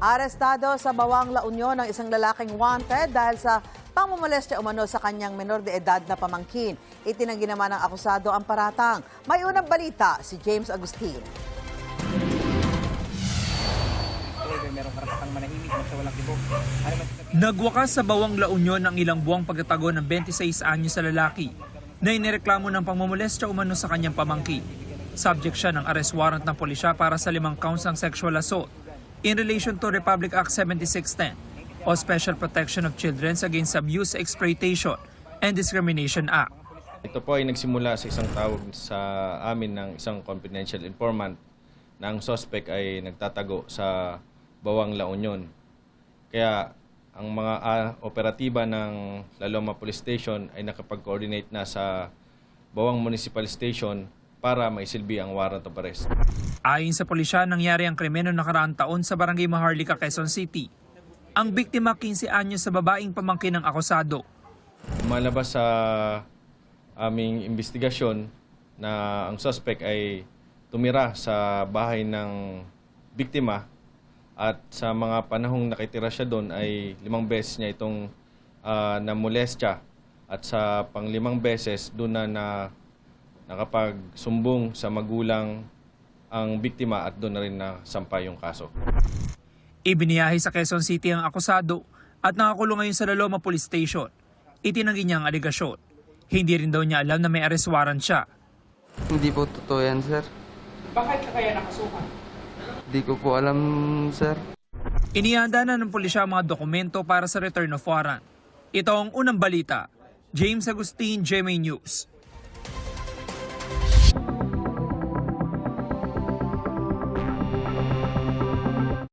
Arestado sa Bawang La Union ang isang lalaking wanted dahil sa pangmomolestya umano sa kanyang menor de edad na pamangkin. Itinanggi naman ng akusado ang paratang. May unang balita si James Agustin. Nagwakas sa Bawang La Union ang ilang buwang pagtatago ng 26 anyo sa lalaki na inireklamo ng pangmomolestya umano sa kanyang pamangkin. Subject siya ng arrest warrant ng pulisya para sa 5 counts ng sexual assault in relation to Republic Act 7610 o Special Protection of Children Against Abuse, Exploitation, and Discrimination Act. Ito po ay nagsimula sa isang tawag sa amin ng isang confidential informant na ang suspect ay nagtatago sa Bawang La Union. Kaya ang mga operatiba ng Laloma Police Station ay nakapag-coordinate na sa Bawang Municipal Station para maisilbi ang warrant of arrest. Ayon sa pulisya, nangyari ang krimen noong nakaraang taon sa Barangay Maharlika, Quezon City. Ang biktima 15 anyo sa babaeng pamangkin ng akusado. Malabas sa aming investigasyon na ang suspect ay tumira sa bahay ng biktima at sa mga panahong nakitira siya doon ay 5 beses niya itong namolestya at sa pang-5 beses doon na nakapagsumbong sa magulang ang biktima at doon na rin nasampa yung kaso. Ibiniyahe sa Quezon City ang akusado at nakakulong ngayon sa Laloma Police Station. Itinanggi niya ang aligasyon. Hindi rin daw niya alam na may arrest warrant siya. Hindi po totoo yan, sir. Bakit ka kaya nakasuhan? Hindi ko po alam, sir. Inihanda na ng pulisya ang mga dokumento para sa return of warrant. Ito ang unang balita. James Agustin, GMA News.